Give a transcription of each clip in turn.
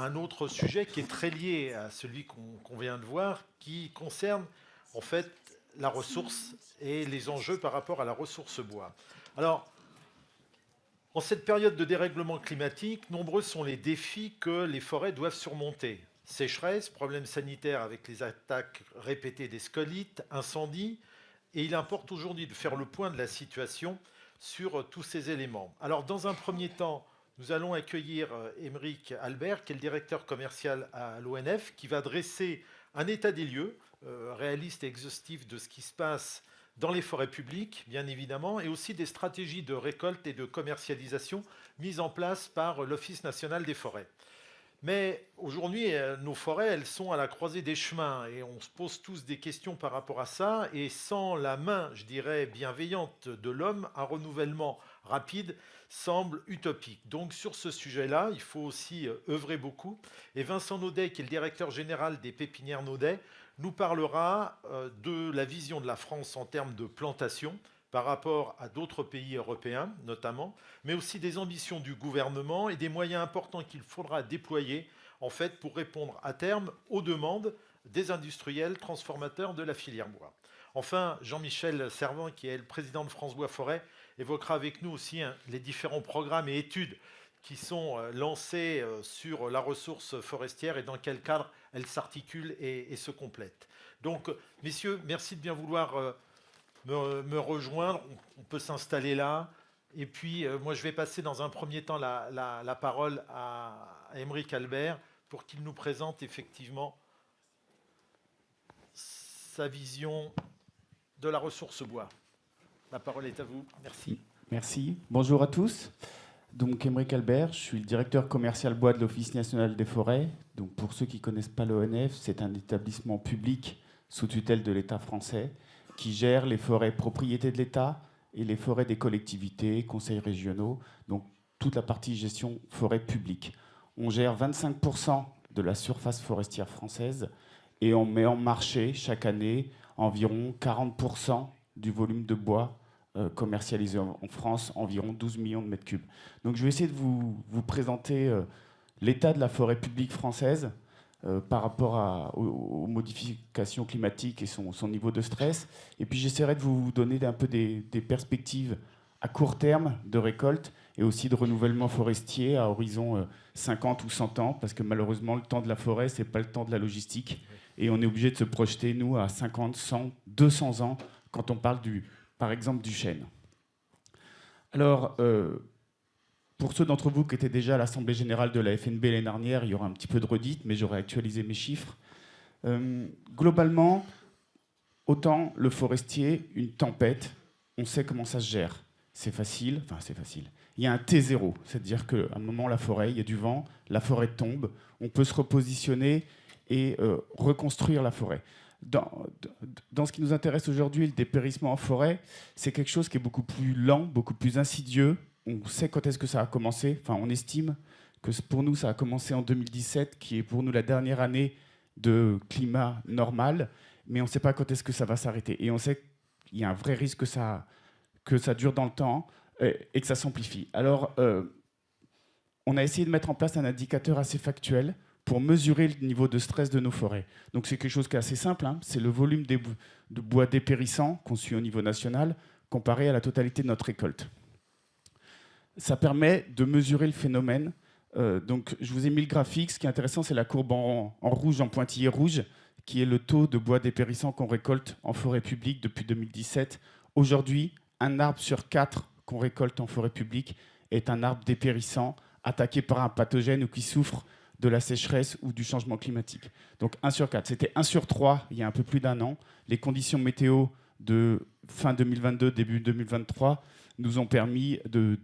un autre sujet qui est très lié à celui qu'on vient de voir, qui concerne en fait la ressource et les enjeux par rapport à la ressource bois. Alors, en cette période de dérèglement climatique, nombreux sont les défis que les forêts doivent surmonter. Sécheresse, problèmes sanitaires avec les attaques répétées des scolytes, incendies, et il importe aujourd'hui de faire le point de la situation sur tous ces éléments. Alors, dans un premier temps, nous allons accueillir Émeric Albert, qui est le directeur commercial à l'ONF, qui va dresser un état des lieux réaliste et exhaustif de ce qui se passe dans les forêts publiques, bien évidemment, et aussi des stratégies de récolte et de commercialisation mises en place par l'Office national des forêts. Mais aujourd'hui, nos forêts, elles sont à la croisée des chemins et on se pose tous des questions par rapport à ça. Et sans la main, je dirais, bienveillante de l'homme, un renouvellement rapide semble utopique. Donc sur ce sujet-là, il faut aussi œuvrer beaucoup. Et Vincent Naudet, qui est le directeur général des pépinières Naudet, nous parlera de la vision de la France en termes de plantation par rapport à d'autres pays européens notamment, mais aussi des ambitions du gouvernement et des moyens importants qu'il faudra déployer en fait pour répondre à terme aux demandes des industriels transformateurs de la filière bois. Enfin, Jean-Michel Servan, qui est le président de France Bois Forêt, évoquera avec nous aussi les différents programmes et études qui sont lancés sur la ressource forestière et dans quel cadre elles s'articulent et se complètent. Donc, messieurs, merci de bien vouloir me rejoindre. On peut s'installer là. Et puis, moi, je vais passer dans un premier temps la parole à Émeric Albert pour qu'il nous présente effectivement sa vision de la ressource bois. La parole est à vous. Merci. Merci. Bonjour à tous. Donc, Émeric Albert, je suis le directeur commercial bois de l'Office national des forêts. Donc, pour ceux qui ne connaissent pas l'ONF, c'est un établissement public sous tutelle de l'État français qui gère les forêts propriété de l'État et les forêts des collectivités, conseils régionaux, donc toute la partie gestion forêt publique. On gère 25% de la surface forestière française et on met en marché chaque année environ 40% du volume de bois commercialisé en France, environ 12 millions de mètres cubes. Donc je vais essayer de vous présenter l'état de la forêt publique française par rapport aux modifications climatiques et son niveau de stress. Et puis j'essaierai de vous donner un peu des perspectives à court terme de récolte et aussi de renouvellement forestier à horizon 50 ou 100 ans, parce que malheureusement, le temps de la forêt, ce n'est pas le temps de la logistique. Et on est obligé de se projeter, nous, à 50, 100, 200 ans, quand on parle, par exemple, du chêne. Alors, pour ceux d'entre vous qui étaient déjà à l'Assemblée générale de la FNB l'année dernière, il y aura un petit peu de redite, mais j'aurai actualisé mes chiffres. Globalement, autant le forestier, une tempête, on sait comment ça se gère. C'est facile, enfin c'est facile. Il y a un T0, c'est-à-dire qu'à un moment, la forêt, il y a du vent, la forêt tombe, on peut se repositionner et reconstruire la forêt. Dans ce qui nous intéresse aujourd'hui, le dépérissement en forêt, c'est quelque chose qui est beaucoup plus lent, beaucoup plus insidieux. On sait quand est-ce que ça a commencé. Enfin, on estime que pour nous, ça a commencé en 2017, qui est pour nous la dernière année de climat normal, mais on ne sait pas quand est-ce que ça va s'arrêter. Et on sait qu'il y a un vrai risque que ça dure dans le temps et que ça s'amplifie. Alors, on a essayé de mettre en place un indicateur assez factuel pour mesurer le niveau de stress de nos forêts. Donc c'est quelque chose qui est assez simple, hein. C'est le volume de bois dépérissant qu'on suit au niveau national comparé à la totalité de notre récolte. Ça permet de mesurer le phénomène. Donc je vous ai mis le graphique. Ce qui est intéressant, c'est la courbe en rouge, en pointillé rouge, qui est le taux de bois dépérissant qu'on récolte en forêt publique depuis 2017. Aujourd'hui, un arbre sur 4 qu'on récolte en forêt publique est un arbre dépérissant, attaqué par un pathogène ou qui souffre de la sécheresse ou du changement climatique. Donc 1 sur 4. C'était 1 sur 3 il y a un peu plus d'un an. Les conditions météo de fin 2022, début 2023 nous ont permis de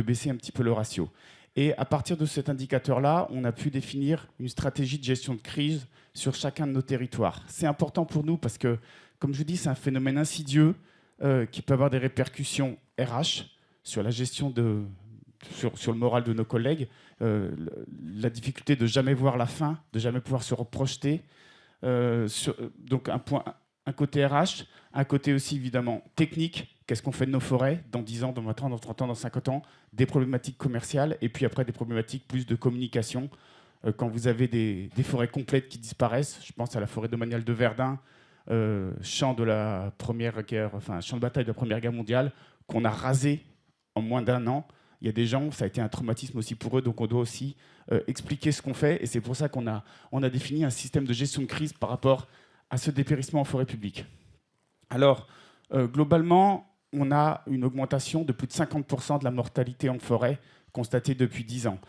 baisser un petit peu le ratio. Et à partir de cet indicateur-là, on a pu définir une stratégie de gestion de crise sur chacun de nos territoires. C'est important pour nous parce que, comme je vous dis, c'est un phénomène insidieux qui peut avoir des répercussions RH sur la gestion sur le moral de nos collègues, la difficulté de jamais voir la fin, de jamais pouvoir se reprojeter. Donc un côté RH, un côté aussi évidemment technique. Qu'est-ce qu'on fait de nos forêts dans 10 ans, dans 20 ans, dans 30 ans, dans 50 ans? Des problématiques commerciales et puis après des problématiques plus de communication quand vous avez des forêts complètes qui disparaissent. Je pense à la forêt domaniale de Verdun, champ de la première guerre, enfin champ de bataille de la Première Guerre mondiale, qu'on a rasé en moins d'1 an. Il y a des gens, ça a été un traumatisme aussi pour eux, donc on doit aussi expliquer ce qu'on fait. Et c'est pour ça qu'on a défini un système de gestion de crise par rapport à ce dépérissement en forêt publique. Alors, globalement, on a une augmentation de plus de 50% de la mortalité en forêt constatée depuis 10 ans.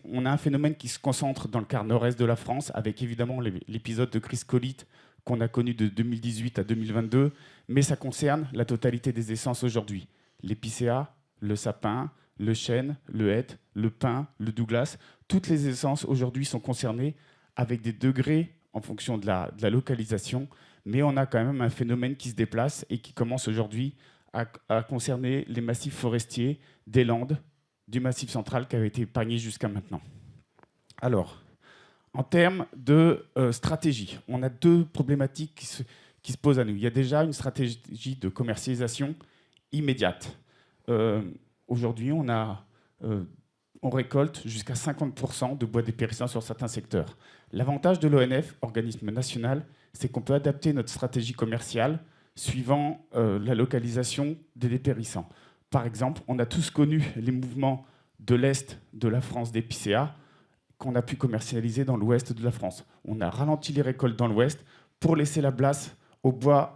On a un phénomène qui se concentre dans le quart nord-est de la France, avec évidemment l'épisode de crise colite qu'on a connu de 2018 à 2022, mais ça concerne la totalité des essences aujourd'hui. L'épicéa, le sapin, le chêne, le hêtre, le pin, le douglas, toutes les essences aujourd'hui sont concernées avec des degrés en fonction de la localisation, mais on a quand même un phénomène qui se déplace et qui commence aujourd'hui à concerner les massifs forestiers des Landes, du Massif central qui avait été épargné jusqu'à maintenant. Alors, en termes de stratégie, on a 2 problématiques qui se posent à nous. Il y a déjà une stratégie de commercialisation immédiate. Aujourd'hui, on récolte jusqu'à 50% de bois dépérissant sur certains secteurs. L'avantage de l'ONF, organisme national, c'est qu'on peut adapter notre stratégie commerciale suivant la localisation des dépérissants. Par exemple, on a tous connu les mouvements de l'Est de la France d'épicéa qu'on a pu commercialiser dans l'Ouest de la France. On a ralenti les récoltes dans l'Ouest pour laisser la place au bois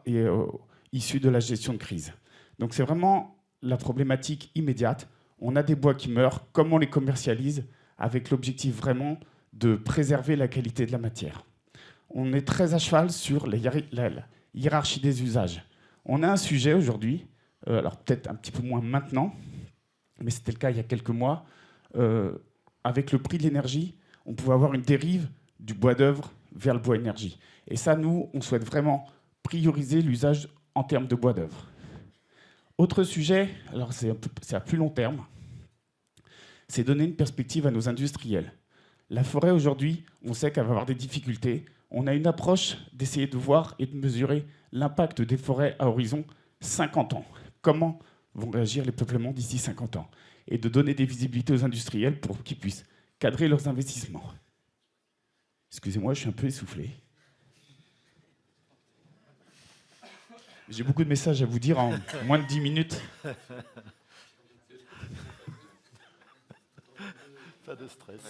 issus de la gestion de crise. Donc c'est vraiment la problématique immédiate. On a des bois qui meurent, comment on les commercialise, avec l'objectif vraiment de préserver la qualité de la matière. On est très à cheval sur la hiérarchie des usages. On a un sujet aujourd'hui, alors peut-être un petit peu moins maintenant, mais c'était le cas il y a quelques mois, avec le prix de l'énergie, on pouvait avoir une dérive du bois d'œuvre vers le bois énergie. Et ça, nous, on souhaite vraiment prioriser l'usage en termes de bois d'œuvre. Autre sujet, alors c'est à plus long terme, c'est donner une perspective à nos industriels. La forêt, aujourd'hui, on sait qu'elle va avoir des difficultés. On a une approche d'essayer de voir et de mesurer l'impact des forêts à horizon 50 ans. Comment vont réagir les peuplements d'ici 50 ans? Et de donner des visibilités aux industriels pour qu'ils puissent cadrer leurs investissements. Excusez-moi, je suis un peu essoufflé. J'ai beaucoup de messages à vous dire en moins de 10 minutes. Pas de stress.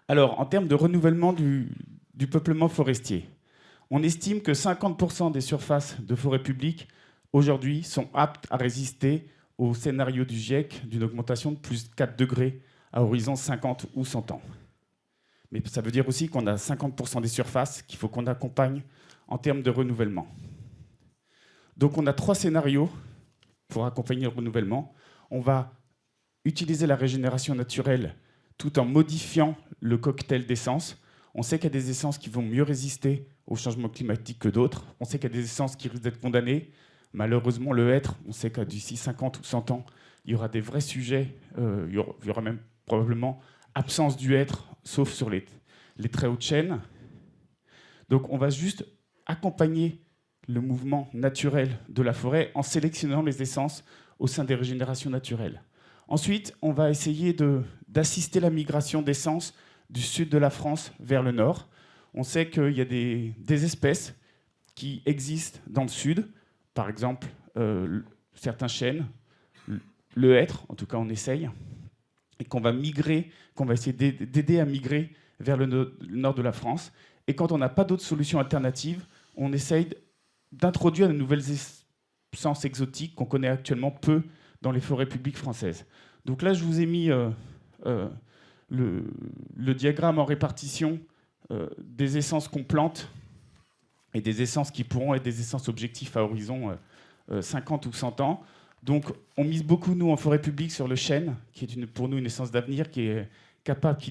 Alors, en termes de renouvellement du peuplement forestier, on estime que 50% des surfaces de forêt publique aujourd'hui sont aptes à résister au scénario du GIEC d'une augmentation de plus de 4 degrés à horizon 50 ou 100 ans. Mais ça veut dire aussi qu'on a 50% des surfaces qu'il faut qu'on accompagne en termes de renouvellement. Donc on a 3 scénarios pour accompagner le renouvellement. On va utiliser la régénération naturelle tout en modifiant le cocktail d'essences. On sait qu'il y a des essences qui vont mieux résister au changement climatique que d'autres. On sait qu'il y a des essences qui risquent d'être condamnées. Malheureusement, le hêtre, on sait qu'à d'ici 50 ou 100 ans, il y aura des vrais sujets. Il y aura même probablement absence du hêtre, sauf sur les très hautes chaînes. Donc on va juste accompagner le mouvement naturel de la forêt en sélectionnant les essences au sein des régénérations naturelles. Ensuite, on va essayer d'assister la migration d'essences du sud de la France vers le nord. On sait qu'il y a des espèces qui existent dans le sud, par exemple certains chênes, le hêtre, en tout cas on essaye, et qu'on va essayer d'aider à migrer vers le nord de la France. Et quand on n'a pas d'autres solutions alternatives, on essaye d'introduire de nouvelles essences exotiques qu'on connaît actuellement peu dans les forêts publiques françaises. Donc là, je vous ai mis le diagramme en répartition des essences qu'on plante et des essences qui pourront être des essences objectifs à horizon 50 ou 100 ans. Donc on mise beaucoup, nous, en forêt publique, sur le chêne, qui est pour nous une essence d'avenir, qui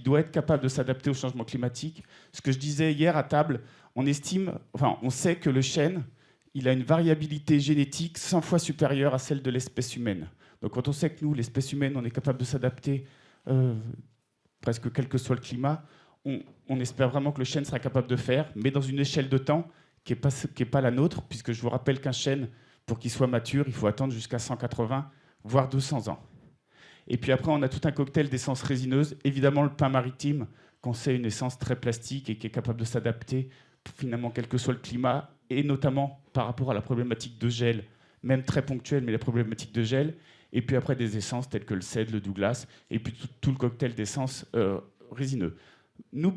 doit être capable de s'adapter au changement climatique. Ce que je disais hier à table, on sait que le chêne, il a une variabilité génétique 100 fois supérieure à celle de l'espèce humaine. Donc quand on sait que nous, l'espèce humaine, on est capable de s'adapter presque quel que soit le climat, on espère vraiment que le chêne sera capable de faire, mais dans une échelle de temps qui n'est pas la nôtre, puisque je vous rappelle qu'un chêne, pour qu'il soit mature, il faut attendre jusqu'à 180, voire 200 ans. Et puis après, on a tout un cocktail d'essences résineuses. Évidemment, le pin maritime, qu'on sait une essence très plastique et qui est capable de s'adapter, finalement, quel que soit le climat, et notamment par rapport à la problématique de gel, même très ponctuelle, mais la problématique de gel. Et puis après, des essences telles que le cèdre, le Douglas, et puis tout le cocktail d'essences résineux.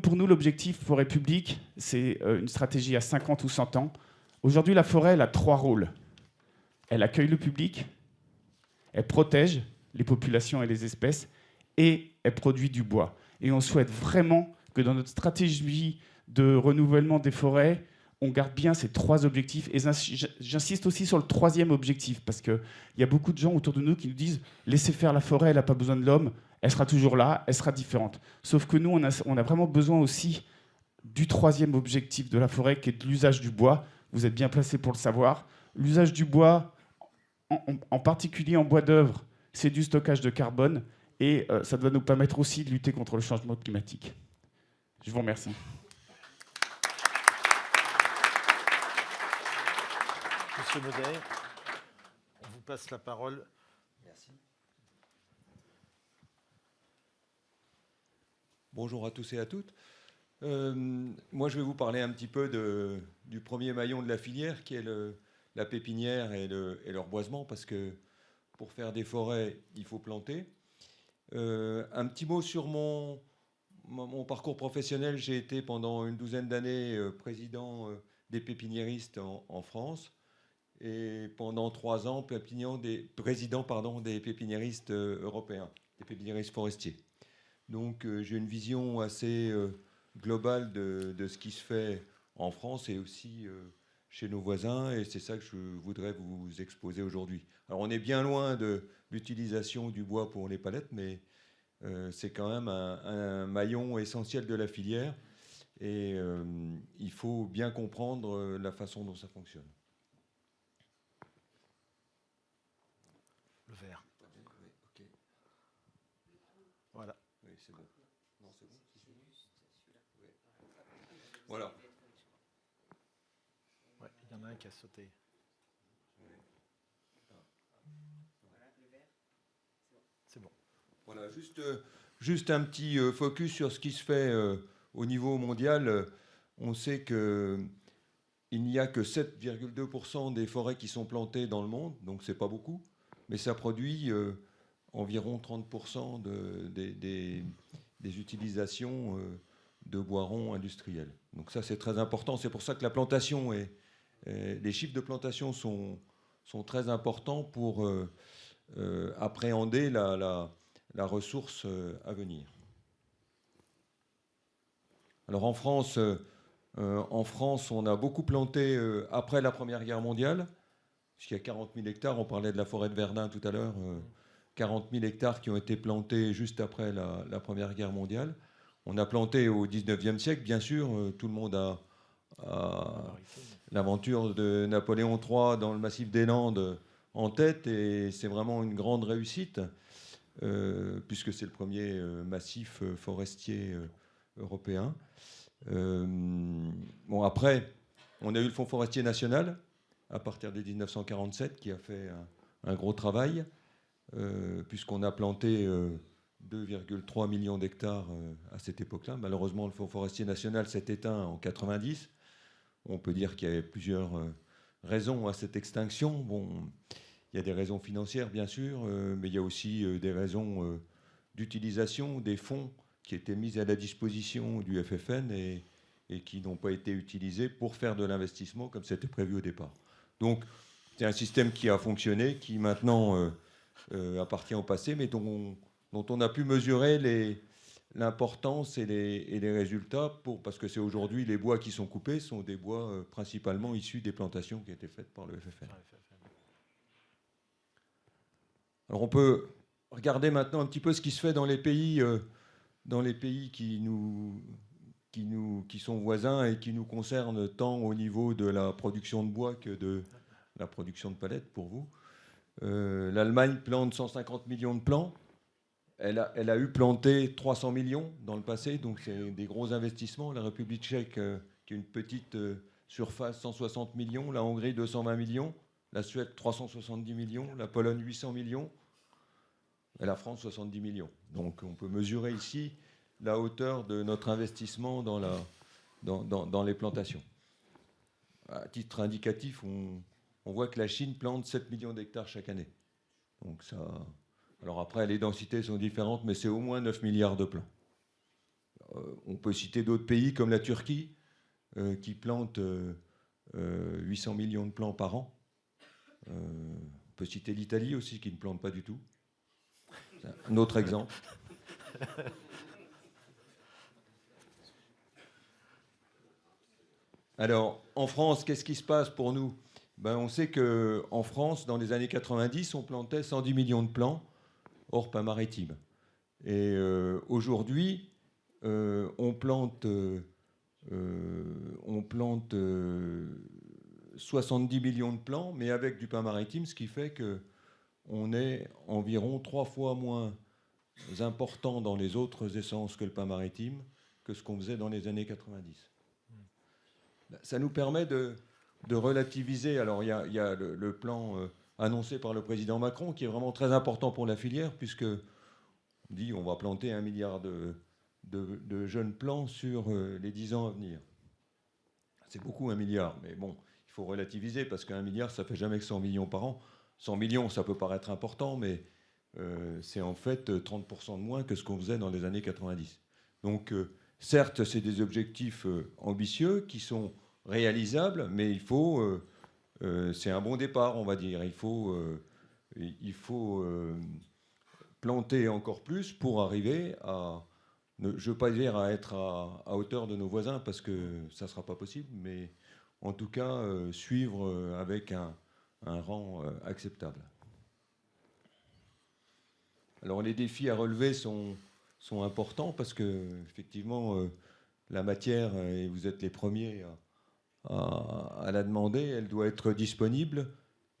Pour nous, l'objectif forêt publique, c'est une stratégie à 50 ou 100 ans. Aujourd'hui, la forêt, elle a 3 rôles. Elle accueille le public, elle protège les populations et les espèces, et elle produit du bois. Et on souhaite vraiment que dans notre stratégie de renouvellement des forêts, on garde bien ces 3 objectifs. Et j'insiste aussi sur le 3e objectif, parce qu'il y a beaucoup de gens autour de nous qui nous disent « laissez faire la forêt, elle n'a pas besoin de l'homme, elle sera toujours là, elle sera différente ». Sauf que nous, on a vraiment besoin aussi du 3e objectif de la forêt, qui est de l'usage du bois. Vous êtes bien placé pour le savoir. L'usage du bois, en particulier en bois d'œuvre, c'est du stockage de carbone, et ça doit nous permettre aussi de lutter contre le changement climatique. Je vous remercie. Monsieur Modet, on vous passe la parole. Merci. Bonjour à tous et à toutes. Moi, je vais vous parler un petit peu du premier maillon de la filière, qui est la pépinière et le reboisement, parce que pour faire des forêts, il faut planter. Un petit mot sur mon parcours professionnel. J'ai été pendant une douzaine d'années président des pépiniéristes en France, et pendant 3 ans président des pépiniéristes européens, des pépiniéristes forestiers. Donc j'ai une vision assez globale de ce qui se fait en France et aussi chez nos voisins, et c'est ça que je voudrais vous exposer aujourd'hui. Alors on est bien loin de l'utilisation du bois pour les palettes, mais c'est quand même un maillon essentiel de la filière, et il faut bien comprendre la façon dont ça fonctionne. Le vert. Oui, ok. Voilà. Oui, c'est bon. Non, c'est bon. Oui. Voilà. Ouais, il y en a un qui a sauté. C'est bon. Voilà, juste un petit focus sur ce qui se fait au niveau mondial. On sait qu'il n'y a que 7,2% des forêts qui sont plantées dans le monde, donc c'est pas beaucoup, mais ça produit environ 30% des utilisations de bois rond industriels. Donc ça, c'est très important. C'est pour ça que la plantation les chiffres de plantation sont très importants pour appréhender la ressource à venir. Alors en France, on a beaucoup planté après la Première Guerre mondiale, puisqu'il y a 40 000 hectares, on parlait de la forêt de Verdun tout à l'heure, 40 000 hectares qui ont été plantés juste après la Première Guerre mondiale. On a planté au 19e siècle, bien sûr, tout le monde a l'aventure de Napoléon III dans le massif des Landes en tête, et c'est vraiment une grande réussite, puisque c'est le premier massif forestier européen. Bon, après, on a eu le Fonds forestier national à partir de 1947 qui a fait un gros travail, puisqu'on a planté 2,3 millions d'hectares à cette époque-là. Malheureusement, le Fonds forestier national s'est éteint en 90. On peut dire qu'il y avait plusieurs raisons à cette extinction. Bon, il y a des raisons financières, bien sûr, mais il y a aussi des raisons d'utilisation des fonds qui étaient mis à la disposition du FFN et qui n'ont pas été utilisés pour faire de l'investissement comme c'était prévu au départ. Donc, c'est un système qui a fonctionné, qui maintenant appartient au passé, mais dont on a pu mesurer l'importance et les résultats, parce que c'est aujourd'hui les bois qui sont coupés sont des bois principalement issus des plantations qui ont été faites par le FFN. Alors on peut regarder maintenant un petit peu ce qui se fait dans les pays qui sont voisins et qui nous concernent tant au niveau de la production de bois que de la production de palettes pour vous. L'Allemagne plante 150 millions de plants. Elle a eu planté 300 millions dans le passé, donc c'est des gros investissements. La République tchèque, qui a une petite surface, 160 millions. La Hongrie, 220 millions. La Suède, 370 millions. La Pologne, 800 millions. et la France 70 millions. Donc on peut mesurer ici la hauteur de notre investissement dans les plantations. À titre indicatif, on voit que la Chine plante 7 millions d'hectares chaque année. Donc ça, alors après, les densités sont différentes, mais c'est au moins 9 milliards de plants. On peut citer d'autres pays comme la Turquie, qui plante 800 millions de plants par an. On peut citer l'Italie aussi, qui ne plante pas du tout. C'est un autre exemple. Alors, en France, qu'est-ce qui se passe pour nous? On sait qu'en France, dans les années 90, on plantait 110 millions de plants hors pin maritime. Et aujourd'hui, on plante 70 millions de plants, mais avec du pin maritime, ce qui fait qu'on est environ 3 fois moins important dans les autres essences que le pin maritime que ce qu'on faisait dans les années 90. Ça nous permet de relativiser. Alors il y a le plan annoncé par le président Macron qui est vraiment très important pour la filière, puisque on dit on va planter 1 milliard de jeunes plants sur les 10 ans à venir. C'est beaucoup 1 milliard, mais bon, il faut relativiser parce qu'1 milliard, ça fait jamais que 100 millions par an. 100 millions, ça peut paraître important, mais c'est en fait 30% de moins que ce qu'on faisait dans les années 90. Donc certes, c'est des objectifs ambitieux qui sont réalisables, mais il faut, c'est un bon départ, on va dire. Il faut planter encore plus pour arriver à, je ne veux pas dire à être à hauteur de nos voisins, parce que ça ne sera pas possible, mais en tout cas suivre avec un rang acceptable. Alors les défis à relever sont importants, parce que effectivement la matière, et vous êtes les premiers à la demander, elle doit être disponible,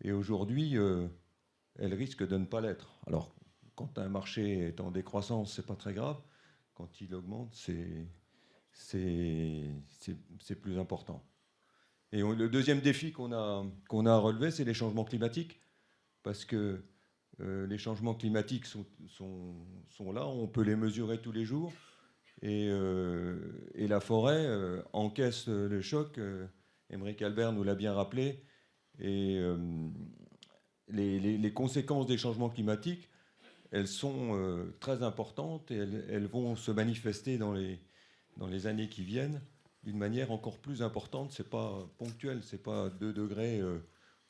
et aujourd'hui elle risque de ne pas l'être. Alors quand un marché est en décroissance, c'est pas très grave. Quand il augmente, c'est plus important. Et le deuxième défi qu'on a à relever, c'est les changements climatiques, parce que les changements climatiques sont là, on peut les mesurer tous les jours, et la forêt encaisse le choc. Émeric Albert nous l'a bien rappelé, et les conséquences des changements climatiques, elles sont très importantes, et elles vont se manifester dans les années qui viennent d'une manière encore plus importante. C'est pas ponctuel, c'est pas 2 degrés.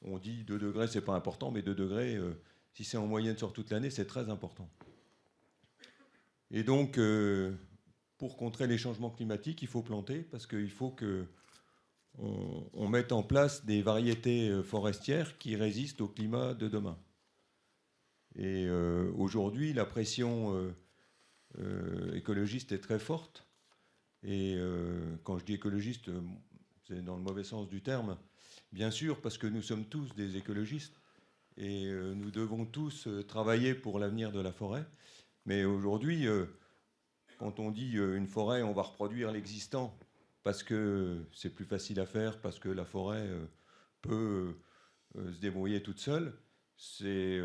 On dit 2 degrés, c'est pas important, mais 2 degrés, si c'est en moyenne sur toute l'année, c'est très important. Et donc, pour contrer les changements climatiques, il faut planter, parce qu'il faut qu'on mette en place des variétés forestières qui résistent au climat de demain. Et aujourd'hui, la pression écologiste est très forte. Et quand je dis écologiste, c'est dans le mauvais sens du terme, bien sûr, parce que nous sommes tous des écologistes, et nous devons tous travailler pour l'avenir de la forêt. Mais aujourd'hui, quand on dit une forêt, on va reproduire l'existant, parce que c'est plus facile à faire, parce que la forêt peut se débrouiller toute seule, c'est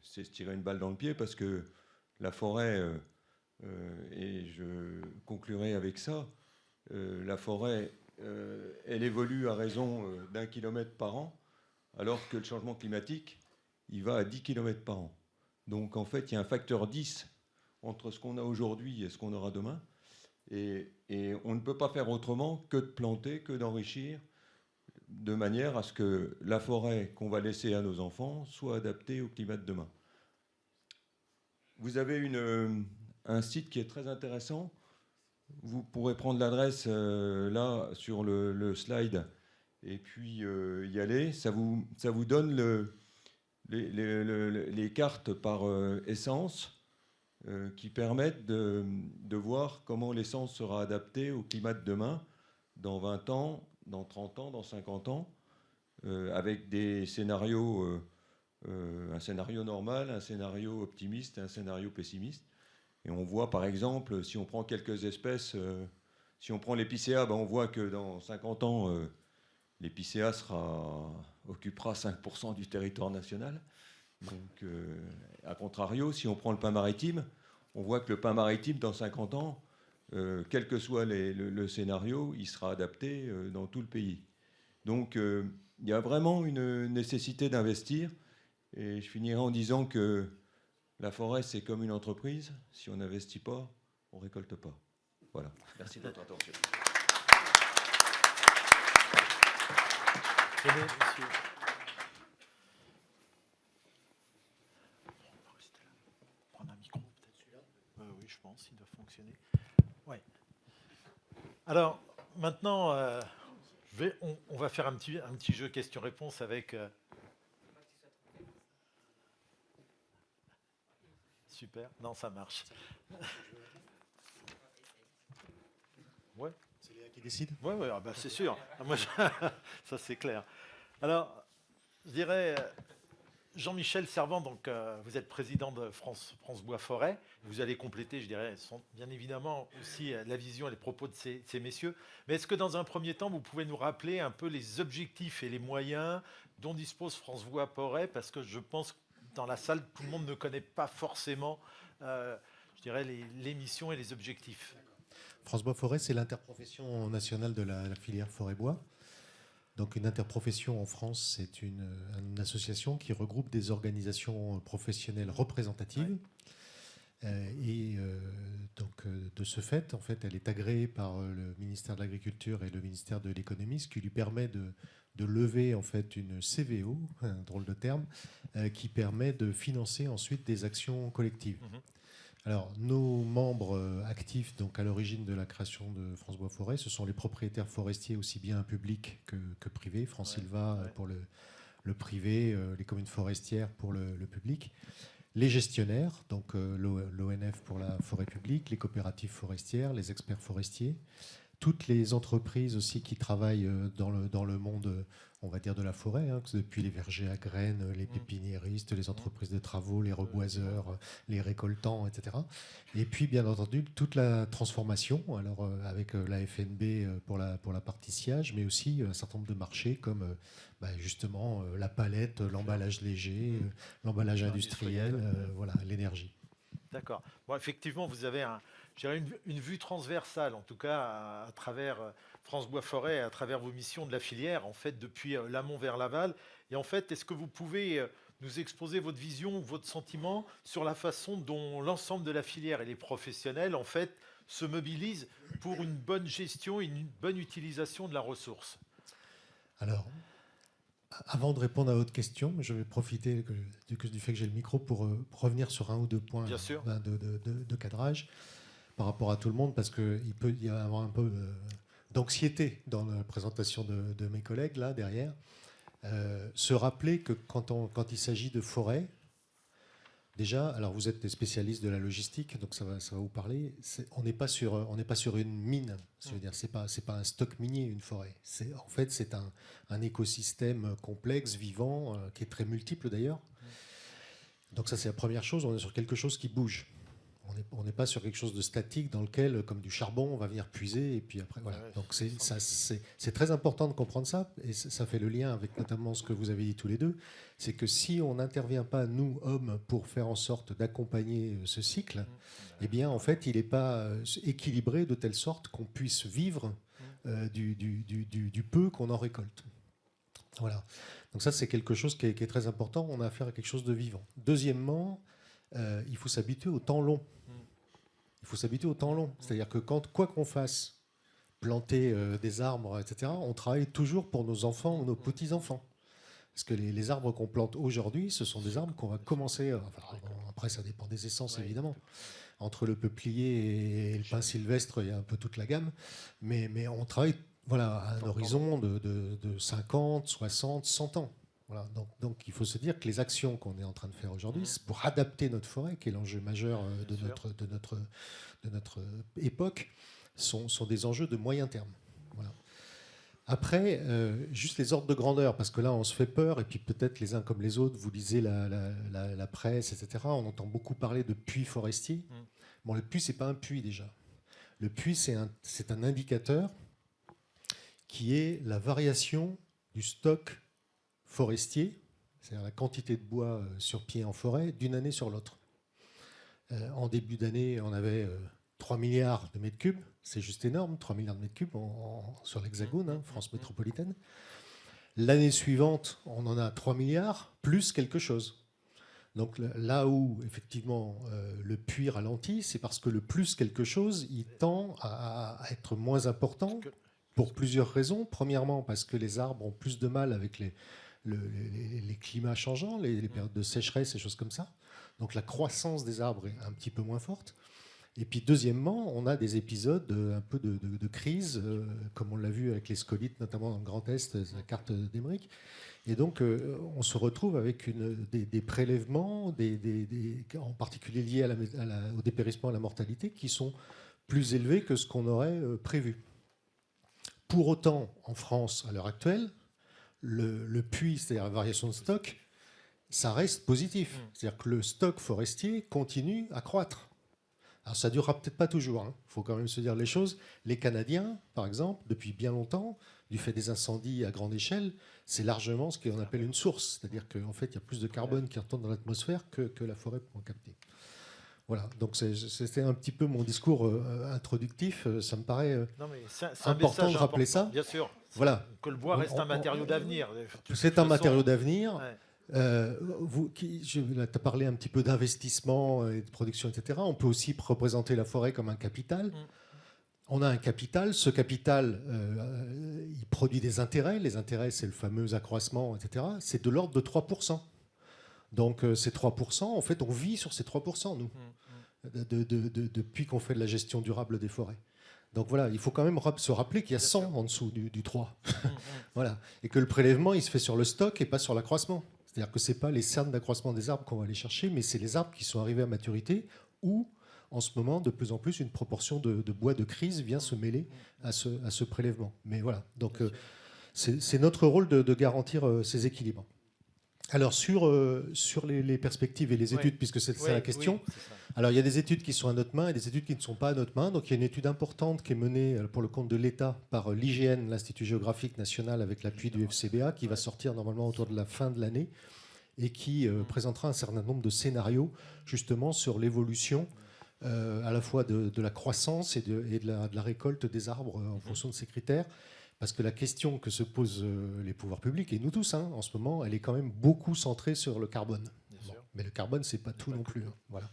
se tirer une balle dans le pied, parce que la forêt, et je conclurai avec ça, la forêt, elle évolue à raison d'1 kilomètre par an, alors que le changement climatique, il va à 10 km par an. Donc en fait, il y a un facteur 10 entre ce qu'on a aujourd'hui et ce qu'on aura demain. Et on ne peut pas faire autrement que de planter, que d'enrichir, de manière à ce que la forêt qu'on va laisser à nos enfants soit adaptée au climat de demain. Vous avez un site qui est très intéressant. Vous pourrez prendre l'adresse là sur le slide et puis y aller. Ça vous donne les cartes par essence qui permettent de voir comment l'essence sera adaptée au climat de demain, dans 20 ans, dans 30 ans, dans 50 ans, avec des scénarios, un scénario normal, un scénario optimiste et un scénario pessimiste. Et on voit par exemple, si on prend quelques espèces, si on prend l'épicéa, on voit que dans 50 ans, l'épicéa occupera 5% du territoire national. Donc, à contrario, si on prend le pin maritime, on voit que le pin maritime, dans 50 ans, quel que soit le scénario, il sera adapté dans tout le pays. Donc, il y a vraiment une nécessité d'investir. Et je finirai en disant que la forêt, c'est comme une entreprise. Si on n'investit pas, on ne récolte pas. Voilà. Merci de votre attention. Tenez, monsieur. On va rester là. Prendre un micro, peut-être celui-là. Oui, je pense, il doit fonctionner. Ouais. Alors, maintenant, on va faire un petit jeu questions-réponses avec. Super. Non, ça marche. Ouais. C'est Léa qui décide. Oui, ouais, ah bah c'est sûr. Ah, moi, ça, c'est clair. Alors, je dirais, Jean-Michel Servan, donc, vous êtes président de France Bois Forêt. Vous allez compléter, je dirais, bien évidemment aussi la vision et les propos de ces messieurs. Mais est-ce que dans un premier temps, vous pouvez nous rappeler un peu les objectifs et les moyens dont dispose France Bois Forêt? Parce que je pense que dans la salle, tout le monde ne connaît pas forcément, je dirais, les missions et les objectifs. France Bois Forêt, c'est l'interprofession nationale de la filière forêt-bois. Donc une interprofession en France, c'est une association qui regroupe des organisations professionnelles représentatives. Donc de ce fait, en fait, elle est agréée par le ministère de l'Agriculture et le ministère de l'Économie, ce qui lui permet de lever en fait une CVO, un drôle de terme, qui permet de financer ensuite des actions collectives. Alors, nos membres actifs, donc à l'origine de la création de France Bois Forêt, ce sont les propriétaires forestiers, aussi bien publics que privés. France Sylva pour le privé, les communes forestières pour le public. Les gestionnaires, donc l'ONF pour la forêt publique, les coopératives forestières, les experts forestiers, toutes les entreprises aussi qui travaillent dans le monde, on va dire, de la forêt, hein, depuis les vergers à graines, les pépiniéristes, les entreprises de travaux, les reboiseurs, les récoltants, etc. Et puis, bien entendu, toute la transformation, alors avec la FNB pour la partie sillage, mais aussi un certain nombre de marchés comme justement la palette, l'emballage léger, l'emballage industriel, voilà, l'énergie. D'accord. Bon, effectivement, vous avez une vue transversale, en tout cas, à travers France Bois Forêt, à travers vos missions de la filière, en fait, depuis l'amont vers l'aval. Et en fait, est-ce que vous pouvez nous exposer votre vision, votre sentiment sur la façon dont l'ensemble de la filière et les professionnels, en fait, se mobilisent pour une bonne gestion et une bonne utilisation de la ressource? Alors, avant de répondre à votre question, je vais profiter du fait que j'ai le micro pour revenir sur un ou deux points de cadrage par rapport à tout le monde, parce qu'il peut y avoir un peu d'anxiété dans la présentation de mes collègues, là, derrière. Se rappeler que quand il s'agit de forêt, déjà, alors vous êtes des spécialistes de la logistique, donc ça va vous parler. On n'est pas sur une mine. Je veux dire, c'est pas un stock minier, une forêt. En fait, c'est un écosystème complexe, vivant, qui est très multiple d'ailleurs. Donc ça, c'est la première chose. On est sur quelque chose qui bouge. On n'est pas sur quelque chose de statique dans lequel, comme du charbon, on va venir puiser et puis après, voilà. Donc c'est très important de comprendre ça, et ça fait le lien avec notamment ce que vous avez dit tous les deux. C'est que si on n'intervient pas, nous, hommes, pour faire en sorte d'accompagner ce cycle, eh bien, en fait, il n'est pas équilibré de telle sorte qu'on puisse vivre du peu qu'on en récolte. Voilà. Donc ça, c'est quelque chose qui est très important. On a affaire à quelque chose de vivant. Deuxièmement, il faut s'habituer au temps long. Il faut s'habituer au temps long. C'est-à-dire que quoi qu'on fasse, planter des arbres, etc., on travaille toujours pour nos enfants ou nos petits-enfants. Parce que les arbres qu'on plante aujourd'hui, ce sont des arbres qu'on va commencer... après, ça dépend des essences, évidemment. Entre le peuplier et le pin sylvestre, il y a un peu toute la gamme. Mais on travaille à un horizon de 50, 60, 100 ans. Voilà, donc il faut se dire que les actions qu'on est en train de faire aujourd'hui, c'est pour adapter notre forêt, qui est l'enjeu majeur de notre époque, sont des enjeux de moyen terme. Voilà. Après, juste les ordres de grandeur, parce que là on se fait peur, et puis peut-être les uns comme les autres, vous lisez la presse, etc. On entend beaucoup parler de puits forestiers. Bon, le puits, c'est pas un puits déjà. Le puits, c'est un indicateur qui est la variation du stock forestier, c'est-à-dire la quantité de bois sur pied en forêt, d'une année sur l'autre. En début d'année, on avait 3 milliards de mètres cubes, c'est juste énorme, 3 milliards de mètres cubes sur l'Hexagone, hein, France métropolitaine. L'année suivante, on en a 3 milliards, plus quelque chose. Donc là où, effectivement, le puits ralentit, c'est parce que le plus quelque chose, il tend à être moins important pour plusieurs raisons. Premièrement, parce que les arbres ont plus de mal avec les climats changeants, les périodes de sécheresse, ces choses comme ça. Donc la croissance des arbres est un petit peu moins forte. Et puis deuxièmement, on a des épisodes un peu de crise, comme on l'a vu avec les scolites, notamment dans le Grand Est, la carte d'Emmerich. Et donc on se retrouve avec des prélèvements, en particulier liés au dépérissement et à la mortalité, qui sont plus élevés que ce qu'on aurait prévu. Pour autant, en France, à l'heure actuelle, le puits, c'est-à-dire la variation de stock, ça reste positif. C'est-à-dire que le stock forestier continue à croître. Alors ça ne durera peut-être pas toujours, il faut quand même se dire les choses. Les Canadiens, par exemple, depuis bien longtemps, du fait des incendies à grande échelle, c'est largement ce qu'on appelle une source. C'est-à-dire qu'en fait, il y a plus de carbone qui retourne dans l'atmosphère que la forêt peut en capter. Voilà, donc c'était un petit peu mon discours introductif. Ça me paraît important de rappeler ça. Bien sûr, voilà. Que le bois reste un matériau d'avenir. C'est un matériau d'avenir. Ouais. Tu as parlé un petit peu d'investissement et de production, etc. On peut aussi représenter la forêt comme un capital. On a un capital. Ce capital, il produit des intérêts. Les intérêts, c'est le fameux accroissement, etc. C'est de l'ordre de 3%. Donc ces 3%, en fait, on vit sur ces 3%, nous, depuis qu'on fait de la gestion durable des forêts. Donc voilà, il faut quand même se rappeler qu'il y a 100 en dessous du 3. Voilà. Et que le prélèvement, il se fait sur le stock et pas sur l'accroissement. C'est-à-dire que ce n'est pas les cernes d'accroissement des arbres qu'on va aller chercher, mais c'est les arbres qui sont arrivés à maturité où, en ce moment, de plus en plus, une proportion de bois de crise vient se mêler à ce prélèvement. Mais voilà, donc c'est notre rôle de garantir ces équilibres. Alors, sur les perspectives et les études, puisque c'est ça la question, alors il y a des études qui sont à notre main et des études qui ne sont pas à notre main. Donc, il y a une étude importante qui est menée pour le compte de l'État par l'IGN, l'Institut géographique national, avec l'appui du FCBA, qui va sortir normalement autour de la fin de l'année et qui présentera un certain nombre de scénarios, justement, sur l'évolution à la fois de la croissance et de la récolte des arbres en fonction de ces critères. Parce que la question que se posent les pouvoirs publics, et nous tous, en ce moment, elle est quand même beaucoup centrée sur le carbone. Bon, mais le carbone, c'est pas tout non plus. Voilà.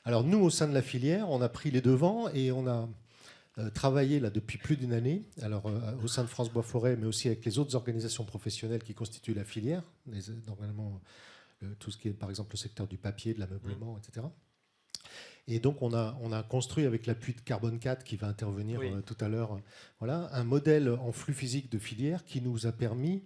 Alors nous, au sein de la filière, on a pris les devants et on a travaillé là depuis plus d'une année, alors au sein de France Bois Forêt, mais aussi avec les autres organisations professionnelles qui constituent la filière, normalement tout ce qui est par exemple le secteur du papier, de l'ameublement, etc. Et donc, on a construit, avec l'appui de Carbone 4, qui va intervenir tout à l'heure, voilà, un modèle en flux physique de filière qui nous a permis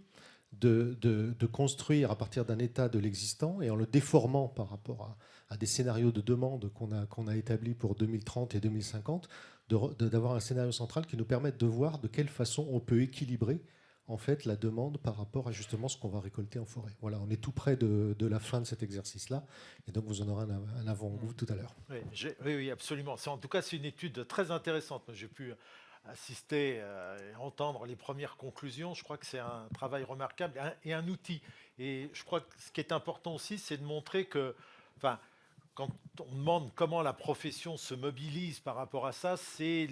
de construire à partir d'un état de l'existant et en le déformant par rapport à des scénarios de demande qu'on a établis pour 2030 et 2050, d'avoir un scénario central qui nous permette de voir de quelle façon on peut équilibrer en fait la demande par rapport à justement ce qu'on va récolter en forêt. Voilà, on est tout près de la fin de cet exercice-là, et donc vous en aurez un avant-goût tout à l'heure. Oui, absolument. En tout cas, c'est une étude très intéressante. J'ai pu assister et entendre les premières conclusions. Je crois que c'est un travail remarquable et un outil. Et je crois que ce qui est important aussi, c'est de montrer que, quand on demande comment la profession se mobilise par rapport à ça, c'est,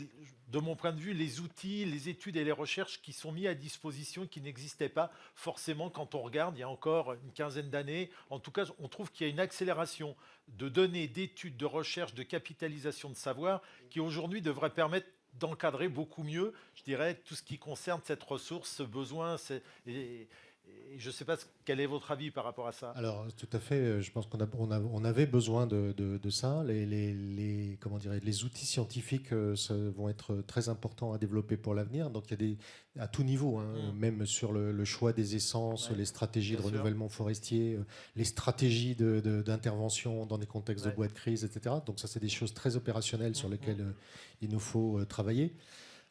de mon point de vue, les outils, les études et les recherches qui sont mis à disposition, qui n'existaient pas forcément quand on regarde il y a encore une quinzaine d'années. En tout cas, on trouve qu'il y a une accélération de données, d'études, de recherches, de capitalisation de savoir qui aujourd'hui devrait permettre d'encadrer beaucoup mieux, je dirais, tout ce qui concerne cette ressource, ce besoin. Et je ne sais pas quel est votre avis par rapport à ça. Alors, tout à fait. Je pense qu'on avait besoin de ça. Les outils scientifiques vont être très importants à développer pour l'avenir. Donc, il y a à tout niveau, même sur le choix des essences, les stratégies de renouvellement forestier, les stratégies d'intervention dans des contextes de bois de crise, etc. Donc, ça, c'est des choses très opérationnelles sur lesquelles il nous faut travailler.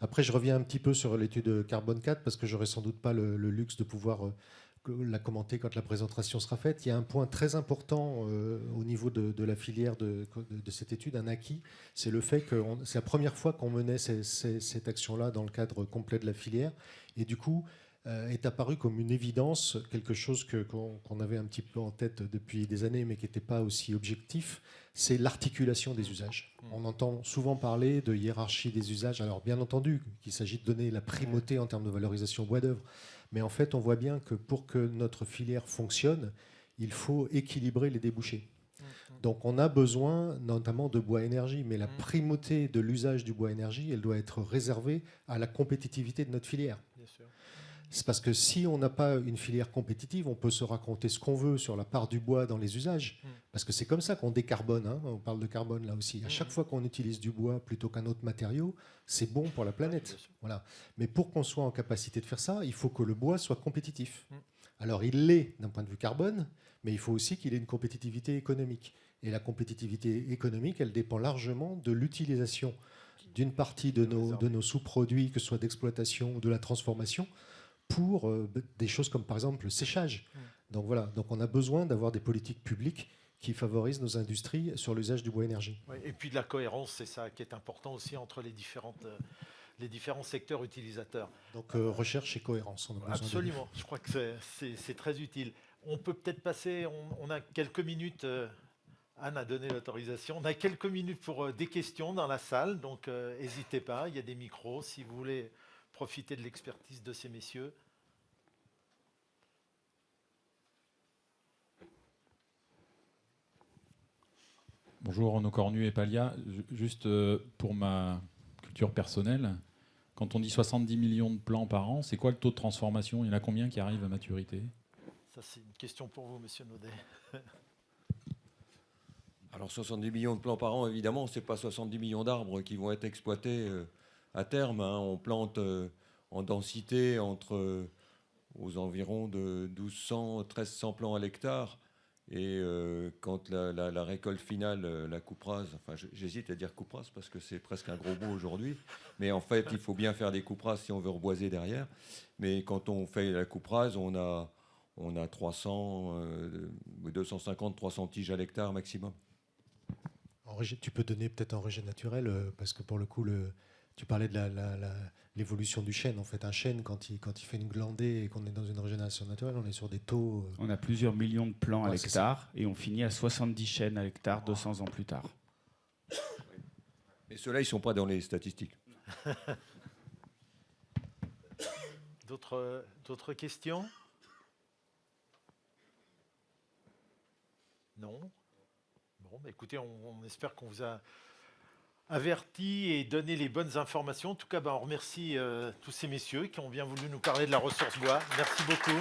Après, je reviens un petit peu sur l'étude Carbone 4 parce que j'aurai sans doute pas le luxe de pouvoir la commenter quand la présentation sera faite. Il y a un point très important au niveau de la filière de cette étude, un acquis, c'est le fait que c'est la première fois qu'on menait cette action-là dans le cadre complet de la filière. Et du coup, est apparu comme une évidence, quelque chose qu'on avait un petit peu en tête depuis des années, mais qui n'était pas aussi objectif, c'est l'articulation des usages. On entend souvent parler de hiérarchie des usages. Alors bien entendu qu'il s'agit de donner la primauté en termes de valorisation bois d'œuvre, mais en fait on voit bien que pour que notre filière fonctionne, il faut équilibrer les débouchés. Donc on a besoin notamment de bois énergie, mais la primauté de l'usage du bois énergie, elle doit être réservée à la compétitivité de notre filière. Bien sûr. C'est parce que si on n'a pas une filière compétitive, on peut se raconter ce qu'on veut sur la part du bois dans les usages, parce que c'est comme ça qu'on décarbone, hein. On parle de carbone là aussi. À chaque fois qu'on utilise du bois plutôt qu'un autre matériau, c'est bon pour la planète. Voilà. Mais pour qu'on soit en capacité de faire ça, il faut que le bois soit compétitif. Alors il l'est d'un point de vue carbone, mais il faut aussi qu'il ait une compétitivité économique. Et la compétitivité économique, elle dépend largement de l'utilisation d'une partie de nos sous-produits, que ce soit d'exploitation ou de la transformation, pour des choses comme par exemple le séchage. Donc voilà, donc on a besoin d'avoir des politiques publiques qui favorisent nos industries sur l'usage du bois énergie. Oui, et puis de la cohérence, c'est ça qui est important aussi entre les différents secteurs utilisateurs. Donc recherche et cohérence. On a besoin. Absolument, je crois que c'est très utile. On peut peut-être passer, on a quelques minutes, Anne a donné l'autorisation, on a quelques minutes pour des questions dans la salle, donc n'hésitez pas, il y a des micros si vous voulez profiter de l'expertise de ces messieurs. Bonjour, Renaud Cornu et Palia. Juste pour ma culture personnelle, quand on dit 70 millions de plants par an, c'est quoi le taux de transformation? Il y en a combien qui arrivent à maturité? Ça, c'est une question pour vous, monsieur Naudet. Alors 70 millions de plants par an, évidemment, ce n'est pas 70 millions d'arbres qui vont être exploités à terme. Hein. On plante en densité aux environs de 1200, 1300 plants à l'hectare. Et quand la récolte finale, la coupe rase, enfin j'hésite à dire coupe rase parce que c'est presque un gros mot aujourd'hui, mais en fait il faut bien faire des coupes rases si on veut reboiser derrière. Mais quand on fait la coupe rase, on a 250, 300 tiges à l'hectare maximum. Tu peux donner peut-être en rejet naturel, parce que pour le coup, tu parlais de l'évolution du chêne. En fait, un chêne, quand il fait une glandée et qu'on est dans une régénération naturelle, on est sur des taux... On a plusieurs millions de plants à l'hectare et on finit à 70 chênes à l'hectare 200 ans plus tard. Et ceux-là, ils ne sont pas dans les statistiques. D'autres questions? Non? Bon, bah écoutez, on espère qu'on vous a averti et donné les bonnes informations. En tout cas, on remercie tous ces messieurs qui ont bien voulu nous parler de la ressource bois. Merci beaucoup.